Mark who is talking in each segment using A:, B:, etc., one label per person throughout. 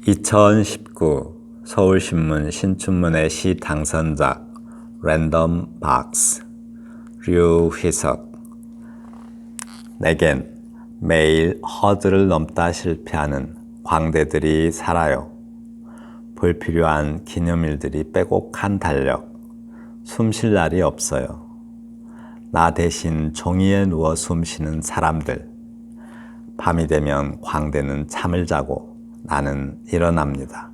A: 2019 서울신문 신춘문예 시 당선작 랜덤 박스 류휘석. 내겐 매일 허들을 넘다 실패하는 광대들이 살아요. 불필요한 기념일들이 빼곡한 달력, 숨 쉴 날이 없어요. 나 대신 종이에 누워 숨쉬는 사람들. 밤이 되면 광대는 잠을 자고 나는 일어납니다.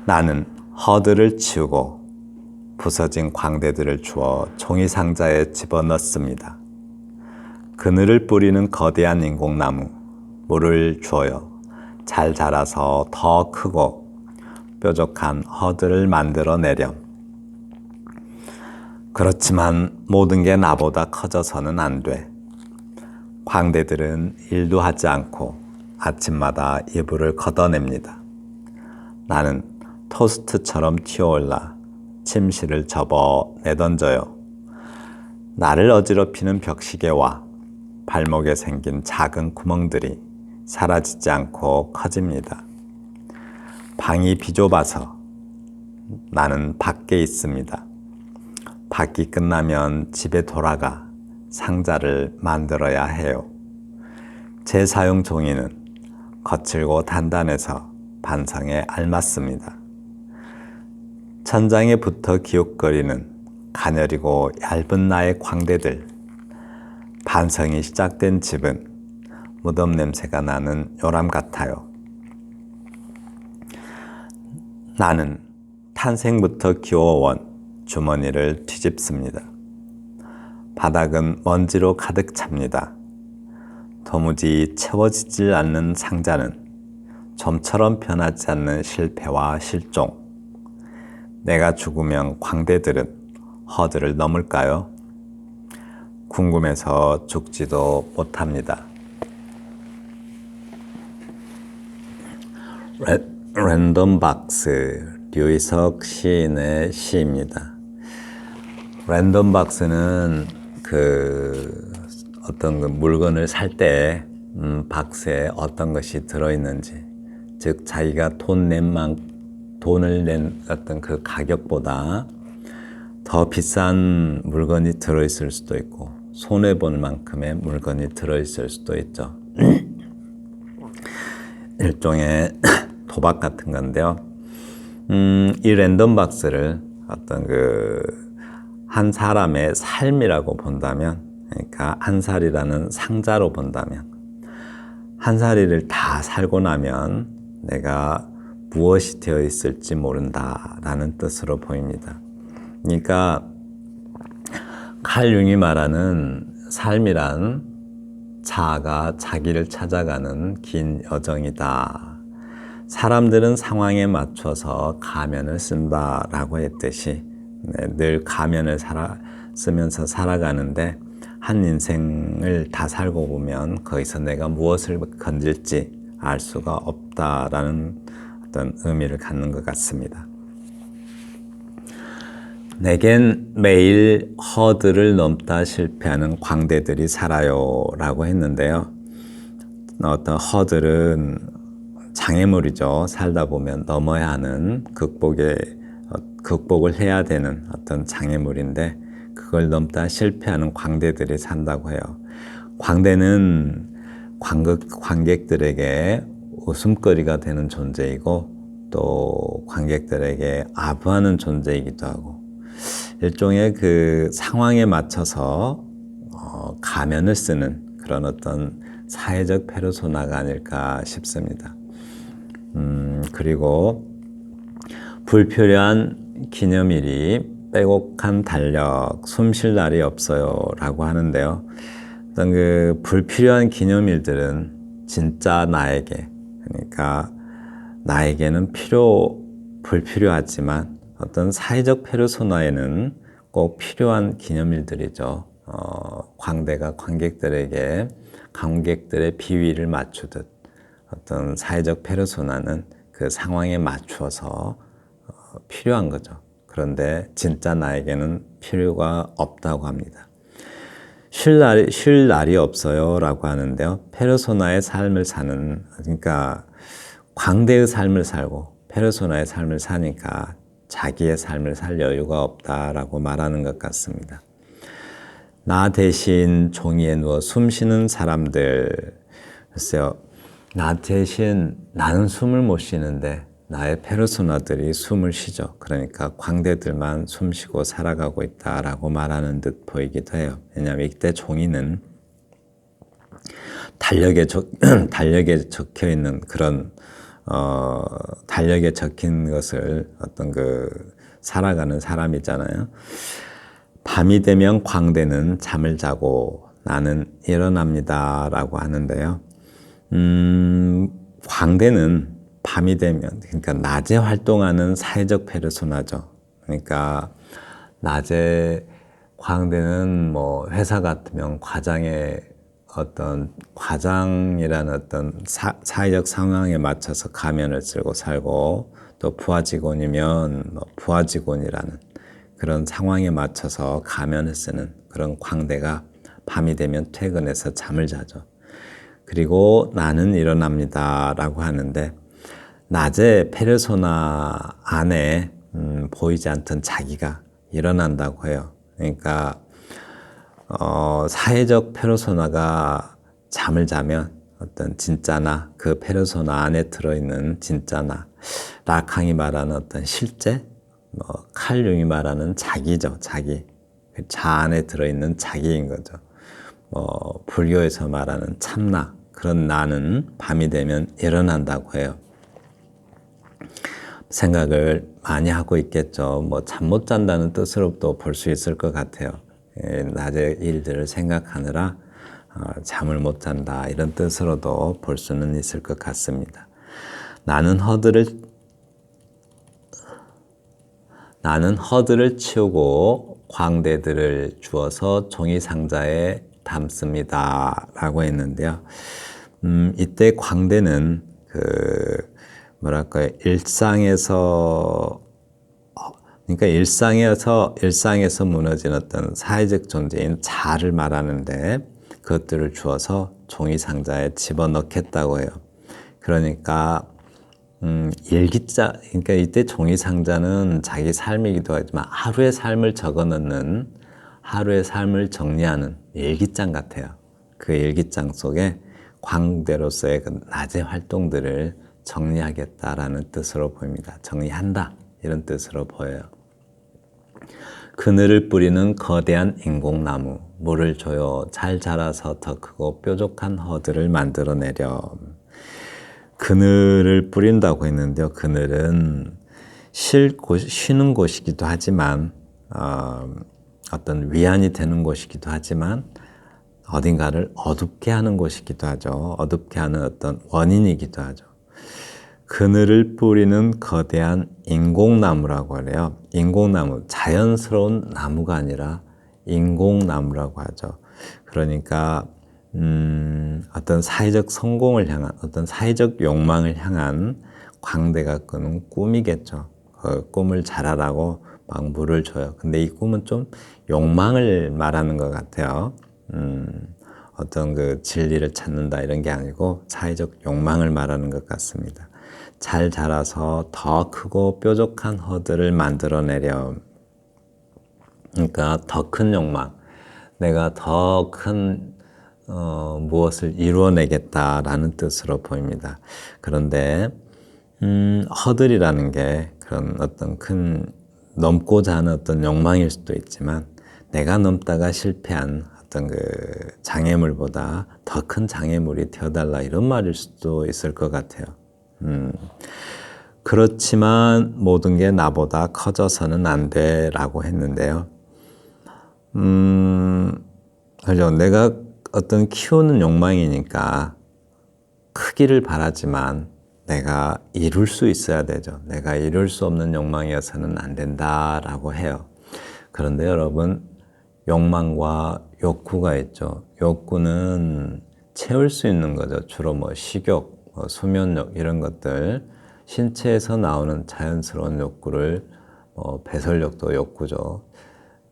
A: 나는 허들을 치우고 부서진 광대들을 주워 종이 상자에 집어넣습니다. 그늘을 뿌리는 거대한 인공나무, 물을 주어요. 잘 자라서 더 크고 뾰족한 허들을 만들어내렴. 그렇지만 모든 게 나보다 커져서는 안 돼. 광대들은 일도 하지 않고 아침마다 이불을 걷어냅니다. 나는 토스트처럼 튀어올라 침실을 접어 내던져요. 나를 어지럽히는 벽시계와 발목에 생긴 작은 구멍들이 사라지지 않고 커집니다. 방이 비좁아서 나는 밖에 있습니다. 밖이 끝나면 집에 돌아가 상자를 만들어야 해요. 제 사용 종이는 거칠고 단단해서 반성에 알맞습니다. 천장에 붙어 기웃거리는 가녀리고 얇은 나의 광대들. 반성이 시작된 집은 무덤 냄새가 나는 요람 같아요. 나는 탄생부터 키워온 주머니를 뒤집습니다. 바닥은 먼지로 가득 찹니다. 도무지 채워지질 않는 상자는 좀처럼 변하지 않는 실패와 실종. 내가 죽으면 광대들은 허들을 넘을까요? 궁금해서 죽지도 못합니다. 랜덤 박스, 류희석 시인의 시입니다. 랜덤 박스는 어떤 물건을 살 때 박스에 어떤 것이 들어있는지, 즉 자기가 돈을 낸 어떤 그 가격보다 더 비싼 물건이 들어있을 수도 있고 손해볼 만큼의 물건이 들어있을 수도 있죠. 일종의 도박 같은 건데요. 이 랜덤 박스를 어떤 한 사람의 삶이라고 본다면, 그러니까 한 살이라는 상자로 본다면, 한 살이를 다 살고 나면 내가 무엇이 되어 있을지 모른다라는 뜻으로 보입니다. 그러니까 칼 융이 말하는 삶이란 자아가 자기를 찾아가는 긴 여정이다. 사람들은 상황에 맞춰서 가면을 쓴다라고 했듯이 늘 가면을 쓰면서 살아가는데 한 인생을 다 살고 보면 거기서 내가 무엇을 건질지 알 수가 없다라는 어떤 의미를 갖는 것 같습니다. 내겐 매일 허들을 넘다 실패하는 광대들이 살아요 라고 했는데요. 어떤 허들은 장애물이죠. 살다 보면 넘어야 하는 극복을 해야 되는 어떤 장애물인데, 그걸 넘다 실패하는 광대들이 산다고 해요. 광대는 관객들에게 웃음거리가 되는 존재이고 또 관객들에게 아부하는 존재이기도 하고, 일종의 상황에 맞춰서 가면을 쓰는 그런 어떤 사회적 페르소나가 아닐까 싶습니다. 그리고 불필요한 기념일이 빼곡한 달력, 숨 쉴 날이 없어요 라고 하는데요. 어떤 불필요한 기념일들은 진짜 나에게, 그러니까 나에게는 불필요하지만 어떤 사회적 페르소나에는 꼭 필요한 기념일들이죠. 광대가 관객들의 비위를 맞추듯 어떤 사회적 페르소나는 그 상황에 맞추어서 필요한 거죠. 그런데 진짜 나에게는 필요가 없다고 합니다. 쉴 날이 없어요 라고 하는데요. 페르소나의 삶을 사는, 그러니까 광대의 삶을 살고 페르소나의 삶을 사니까 자기의 삶을 살 여유가 없다라고 말하는 것 같습니다. 나 대신 종이에 누워 숨쉬는 사람들. 글쎄요, 나 대신 나는 숨을 못 쉬는데 나의 페르소나들이 숨을 쉬죠. 그러니까 광대들만 숨 쉬고 살아가고 있다라고 말하는 듯 보이기도 해요. 왜냐하면 이때 종이는 달력에 적혀 있는 그런 달력에 적힌 것을 어떤 살아가는 사람이잖아요. 밤이 되면 광대는 잠을 자고 나는 일어납니다 라고 하는데요. 광대는 밤이 되면, 그러니까 낮에 활동하는 사회적 페르소나죠. 그러니까 낮에 광대는 뭐 회사 같으면 과장이라는 어떤 사회적 상황에 맞춰서 가면을 쓰고 살고, 또 부하 직원이면 뭐 부하 직원이라는 그런 상황에 맞춰서 가면을 쓰는 그런 광대가 밤이 되면 퇴근해서 잠을 자죠. 그리고 나는 일어납니다 라고 하는데, 낮에 페르소나 안에 보이지 않던 자기가 일어난다고 해요. 그러니까 사회적 페르소나가 잠을 자면 어떤 진짜나 그 페르소나 안에 들어있는 진짜나, 라캉이 말하는 어떤 실제, 칼융이 말하는 자기죠. 자기. 자 안에 들어있는 자기인 거죠. 불교에서 말하는 참나, 그런 나는 밤이 되면 일어난다고 해요. 생각을 많이 하고 있겠죠. 잠 못 잔다는 뜻으로도 볼 수 있을 것 같아요. 낮에 일들을 생각하느라 잠을 못 잔다, 이런 뜻으로도 볼 수는 있을 것 같습니다. 나는 허들을 치우고 광대들을 주어서 종이 상자에 담습니다 라고 했는데요. 이때 광대는 일상에서 무너진 어떤 사회적 존재인 자를 말하는데, 그것들을 주어서 종이 상자에 집어넣겠다고 해요. 그러니까 그러니까 이때 종이 상자는 자기 삶이기도 하지만 하루의 삶을 적어넣는, 하루의 삶을 정리하는 일기장 같아요. 그 일기장 속에 광대로서의 그 낮의 활동들을 정리하겠다라는 뜻으로 보입니다. 정리한다, 이런 뜻으로 보여요. 그늘을 뿌리는 거대한 인공나무, 물을 줘요. 잘 자라서 더 크고 뾰족한 허들을 만들어내렴. 그늘을 뿌린다고 했는데요. 그늘은 쉬는 곳이기도 하지만, 어떤 위안이 되는 곳이기도 하지만, 어딘가를 어둡게 하는 곳이기도 하죠. 어둡게 하는 어떤 원인이기도 하죠. 그늘을 뿌리는 거대한 인공나무라고 해요. 인공나무, 자연스러운 나무가 아니라 인공나무라고 하죠. 그러니까 어떤 사회적 성공을 향한, 어떤 사회적 욕망을 향한 광대가 꾸는 꿈이겠죠. 그 꿈을 잘하라고 막 물을 줘요. 근데 이 꿈은 좀 욕망을 말하는 것 같아요. 어떤 진리를 찾는다, 이런 게 아니고 사회적 욕망을 말하는 것 같습니다. 잘 자라서 더 크고 뾰족한 허들을 만들어내렴. 그러니까 더 큰 욕망, 내가 더 큰 무엇을 이루어내겠다라는 뜻으로 보입니다. 그런데 허들이라는 게 그런 어떤 넘고자 하는 어떤 욕망일 수도 있지만, 내가 넘다가 실패한 어떤 장애물보다 더 큰 장애물이 되어달라, 이런 말일 수도 있을 것 같아요. 그렇지만 모든 게 나보다 커져서는 안 돼 라고 했는데요. 그죠. 내가 어떤 키우는 욕망이니까 크기를 바라지만 내가 이룰 수 있어야 되죠. 내가 이룰 수 없는 욕망이어서는 안 된다라고 해요. 그런데 여러분, 욕망과 욕구가 있죠. 욕구는 채울 수 있는 거죠. 주로 식욕, 수면욕, 이런 것들, 신체에서 나오는 자연스러운 욕구를, 배설욕도 욕구죠.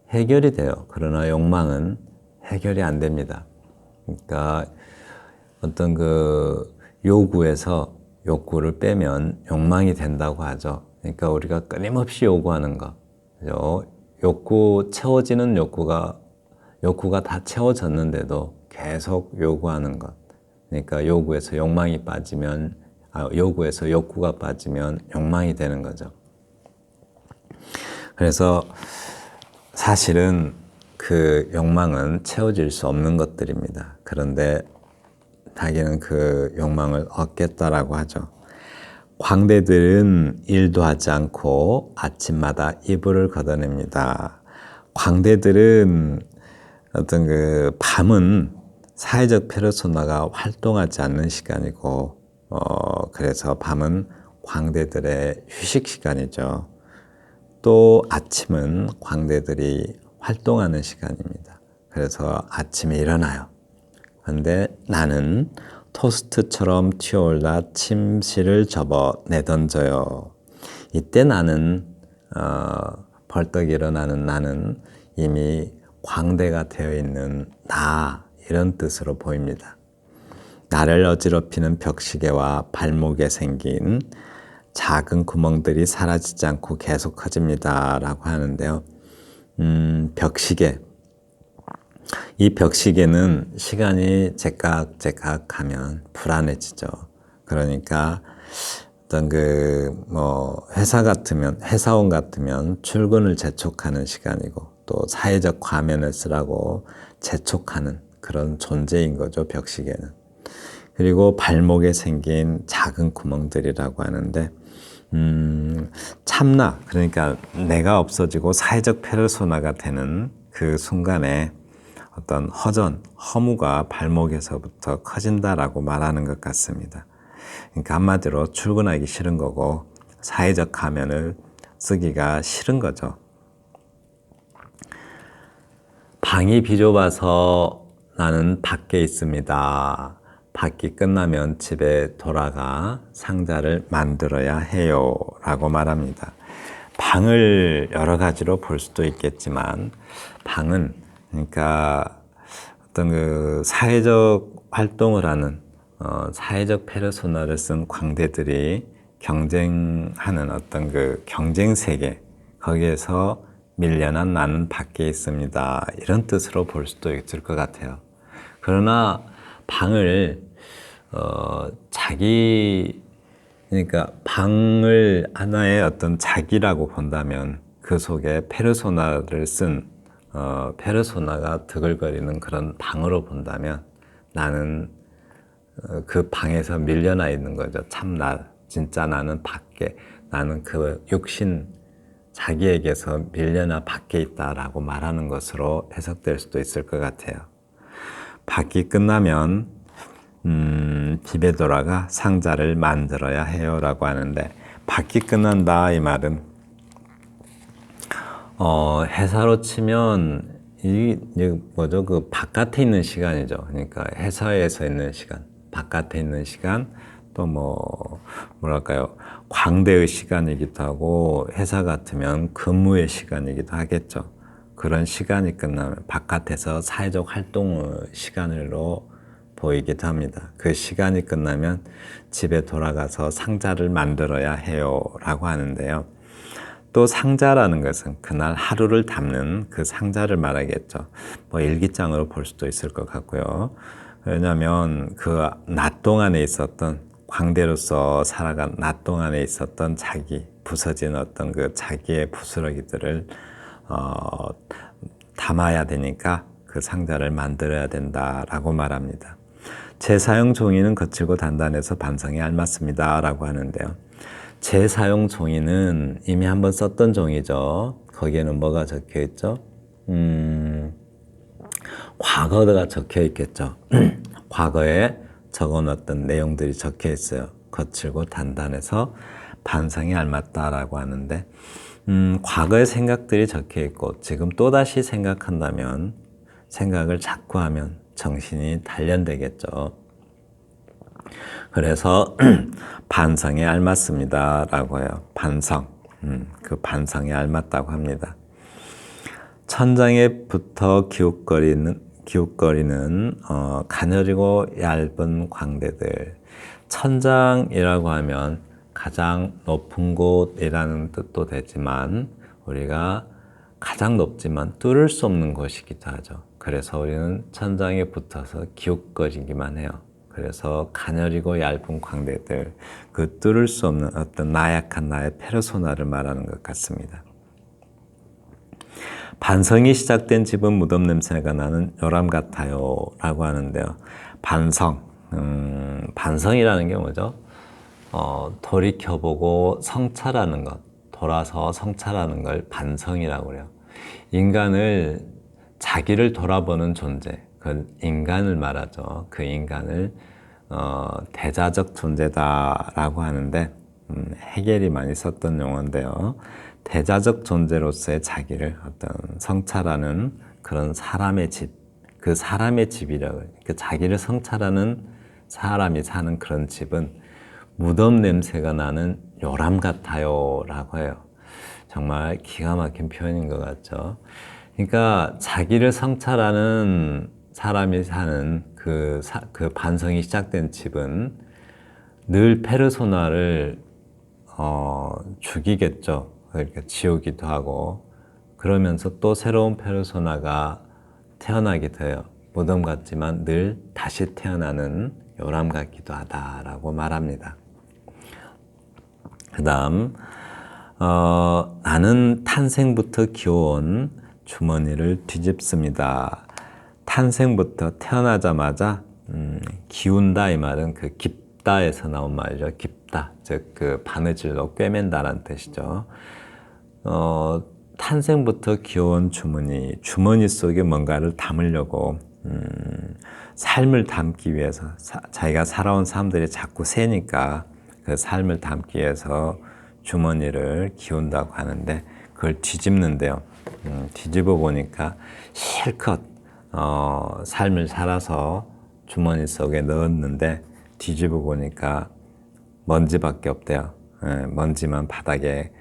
A: 해결이 돼요. 그러나 욕망은 해결이 안 됩니다. 그러니까 어떤 요구에서 욕구를 빼면 욕망이 된다고 하죠. 그러니까 우리가 끊임없이 요구하는 것, 그죠? 채워지는 욕구가 다 채워졌는데도 계속 요구하는 것. 그러니까 요구에서 욕구가 빠지면 욕망이 되는 거죠. 그래서 사실은 그 욕망은 채워질 수 없는 것들입니다. 그런데 자기는 그 욕망을 얻겠다라고 하죠. 광대들은 일도 하지 않고 아침마다 이불을 걷어냅니다. 광대들은 밤은 사회적 페르소나가 활동하지 않는 시간이고, 그래서 밤은 광대들의 휴식 시간이죠. 또 아침은 광대들이 활동하는 시간입니다. 그래서 아침에 일어나요. 그런데 나는 토스트처럼 튀어올라 침실을 접어 내던져요. 이때 나는 벌떡 일어나는 나는 이미 광대가 되어 있는 나, 이런 뜻으로 보입니다. 나를 어지럽히는 벽시계와 발목에 생긴 작은 구멍들이 사라지지 않고 계속 커집니다 라고 하는데요. 벽시계. 이 벽시계는 시간이 제깍제깍 하면 불안해지죠. 그러니까 회사원 같으면 출근을 재촉하는 시간이고, 또 사회적 과면을 쓰라고 재촉하는 그런 존재인 거죠, 벽시계는. 그리고 발목에 생긴 작은 구멍들이라고 하는데, 참나, 그러니까 내가 없어지고 사회적 페르소나가 되는 그 순간에 어떤 허무가 발목에서부터 커진다라고 말하는 것 같습니다. 그러니까 한마디로 출근하기 싫은 거고, 사회적 가면을 쓰기가 싫은 거죠. 방이 비좁아서 나는 밖에 있습니다. 밖이 끝나면 집에 돌아가 상자를 만들어야 해요 라고 말합니다. 방을 여러 가지로 볼 수도 있겠지만, 방은 그러니까 사회적 활동을 하는 사회적 페르소나를 쓴 광대들이 경쟁하는 경쟁 세계, 거기에서 밀려난 나는 밖에 있습니다, 이런 뜻으로 볼 수도 있을 것 같아요. 그러나 방을 그러니까 방을 하나의 자기라고 본다면, 그 속에 페르소나를 쓴 페르소나가 드글거리는 그런 방으로 본다면, 나는 그 방에서 밀려나 있는 거죠. 진짜 나는 밖에, 나는 그 육신 자기에게서 밀려나 밖에 있다라고 말하는 것으로 해석될 수도 있을 것 같아요. 밖이 끝나면 집에 돌아가 상자를 만들어야 해요 라고 하는데, 밖이 끝난다 이 말은 회사로 치면 그 바깥에 있는 시간이죠. 그러니까 회사에서 있는 시간, 바깥에 있는 시간, 또 광대의 시간이기도 하고, 회사 같으면 근무의 시간이기도 하겠죠. 그런 시간이 끝나면 바깥에서 사회적 활동의 시간으로 보이기도 합니다. 그 시간이 끝나면 집에 돌아가서 상자를 만들어야 해요 라고 하는데요. 또 상자라는 것은 그날 하루를 담는 그 상자를 말하겠죠. 일기장으로 볼 수도 있을 것 같고요. 왜냐하면 그 낮 동안에 있었던, 광대로서 살아간 낮 동안에 있었던 부서진 그 자기의 부스러기들을 담아야 되니까 그 상자를 만들어야 된다라고 말합니다. 재사용 종이는 거칠고 단단해서 반성에 알맞습니다 라고 하는데요. 재사용 종이는 이미 한번 썼던 종이죠. 거기에는 뭐가 적혀 있죠? 과거가 적혀 있겠죠. 과거에 적어놨던 내용들이 적혀 있어요. 거칠고 단단해서 반성에 알맞다라고 하는데, 과거의 생각들이 적혀 있고 지금 또다시 생각한다면, 생각을 자꾸 하면 정신이 단련되겠죠. 그래서 반성에 알맞습니다 라고 해요. 그 반성에 알맞다고 합니다. 천장에 붙어 기웃거리는 가녀리고 얇은 광대들. 천장이라고 하면 가장 높은 곳이라는 뜻도 되지만 우리가 가장 높지만 뚫을 수 없는 곳이기도 하죠. 그래서 우리는 천장에 붙어서 기웃거리기만 해요. 그래서 가녀리고 얇은 광대들, 그 뚫을 수 없는 어떤 나약한 나의 페르소나를 말하는 것 같습니다. 반성이 시작된 집은 무덤 냄새가 나는 요람 같아요 라고 하는데요. 반성이라는 게 뭐죠? 돌이켜보고 성찰하는 것, 돌아서 성찰하는 걸 반성이라고 그래요. 인간을, 자기를 돌아보는 존재, 그 인간을 말하죠. 그 인간을 대자적 존재다라고 하는데 헤겔이 많이 썼던 용어인데요. 대자적 존재로서의 자기를 어떤 성찰하는 그런 사람의 집, 그 사람의 집이라고 해요. 그 자기를 성찰하는 사람이 사는 그런 집은 무덤 냄새가 나는 요람 같아요 라고 해요. 정말 기가 막힌 표현인 것 같죠. 그러니까 자기를 성찰하는 사람이 사는 그 반성이 시작된 집은 늘 페르소나를 죽이겠죠. 그러니까 지우기도 하고 그러면서 또 새로운 페르소나가 태어나게 돼요. 무덤 같지만 늘 다시 태어나는 요람 같기도 하다라고 말합니다. 그 다음 나는 탄생부터 기어온 주머니를 뒤집습니다. 탄생부터 태어나자마자 기운다 이 말은 그 깊다에서 나온 말이죠. 깊다, 즉 그 바느질로 꿰맨다라는 뜻이죠. 탄생부터 기어온 주머니 속에 뭔가를 담으려고 삶을 담기 위해서 자기가 살아온 삶들이 자꾸 새니까 그 삶을 담기 위해서 주머니를 기운다고 하는데 그걸 뒤집는데요. 뒤집어 보니까 실컷 삶을 살아서 주머니 속에 넣었는데 뒤집어 보니까 먼지밖에 없대요. 먼지만 바닥에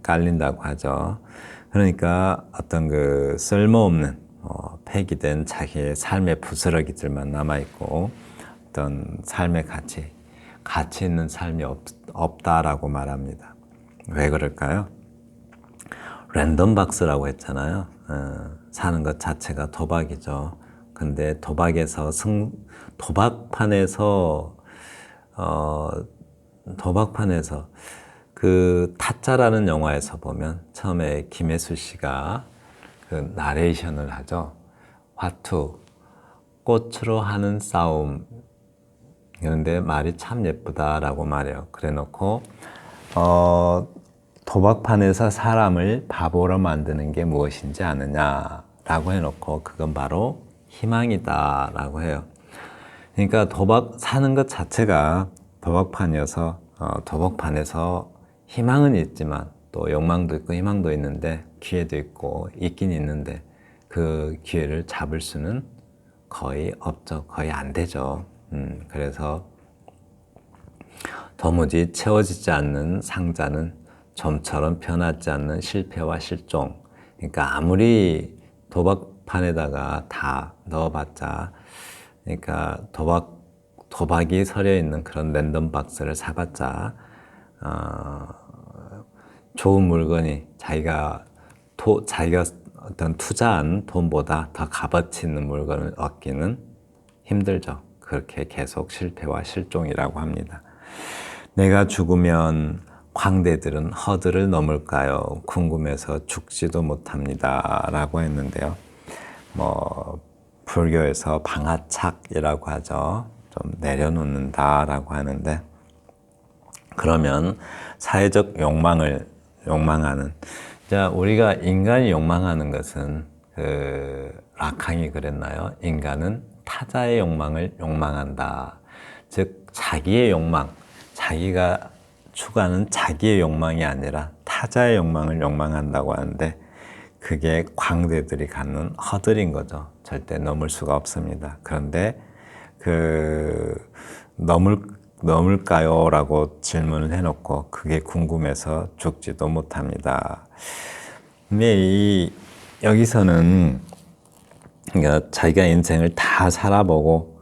A: 깔린다고 하죠. 그러니까 어떤 그 쓸모없는 폐기된 자기의 삶의 부스러기들만 남아있고 어떤 삶의 가치 있는 삶이 없다라고 말합니다. 왜 그럴까요? 랜덤 박스라고 했잖아요. 사는 것 자체가 도박이죠. 근데 도박판에서 그 타짜라는 영화에서 보면 처음에 김혜수 씨가 그 나레이션을 하죠. 화투, 꽃으로 하는 싸움. 그런데 말이 참 예쁘다라고 말해요. 그래 놓고 도박판에서 사람을 바보로 만드는 게 무엇인지 아느냐라고 해놓고 그건 바로 희망이다라고 해요. 그러니까 사는 것 자체가 도박판이어서 도박판에서 희망은 있지만 또 욕망도 있고 희망도 있는데 기회도 있고 있긴 있는데 그 기회를 잡을 수는 거의 없죠. 거의 안 되죠. 그래서 도무지 채워지지 않는 상자는 좀처럼 변하지 않는 실패와 실종. 그러니까 아무리 도박판에다가 다 넣어봤자, 그러니까 도박이 서려 있는 그런 랜덤 박스를 사봤자, 좋은 물건이 자기가 어떤 투자한 돈보다 더 값어치 있는 물건을 얻기는 힘들죠. 그렇게 계속 실패와 실종이라고 합니다. 내가 죽으면 광대들은 허들을 넘을까요? 궁금해서 죽지도 못합니다. 라고 했는데요. 불교에서 방아착이라고 하죠. 좀 내려놓는다라고 하는데, 그러면 사회적 욕망하는, 자, 우리가 인간이 욕망하는 것은, 라캉이 그랬나요? 인간은 타자의 욕망을 욕망한다. 즉, 자기의 욕망, 자기가 추구하는 자기의 욕망이 아니라 타자의 욕망을 욕망한다고 하는데 그게 광대들이 갖는 허들인 거죠. 절대 넘을 수가 없습니다. 그런데 넘을까요? 라고 질문을 해놓고 그게 궁금해서 죽지도 못합니다. 근데 여기서는 그러니까 자기가 인생을 다 살아보고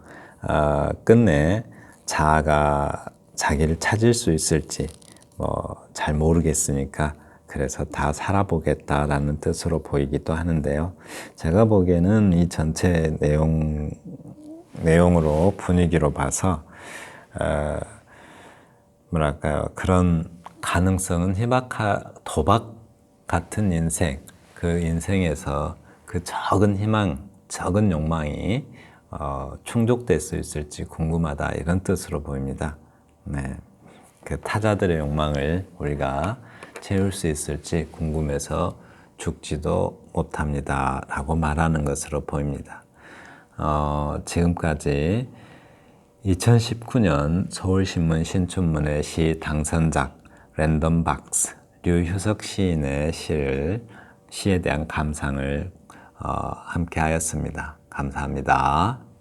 A: 끝내 자아가 자기를 찾을 수 있을지 잘 모르겠으니까 그래서 다 살아보겠다라는 뜻으로 보이기도 하는데요. 제가 보기에는 이 전체 내용으로 분위기로 봐서 뭐랄까요, 그런 가능성은 도박 같은 인생, 그 인생에서 그 적은 희망, 적은 욕망이 충족될 수 있을지 궁금하다, 이런 뜻으로 보입니다. 네. 그 타자들의 욕망을 우리가 채울 수 있을지 궁금해서 죽지도 못합니다 라고 말하는 것으로 보입니다. 지금까지 2019년 서울신문 신춘문예 시 당선작 랜덤박스 류효석 시인의 시에 대한 감상을 함께 하였습니다. 감사합니다.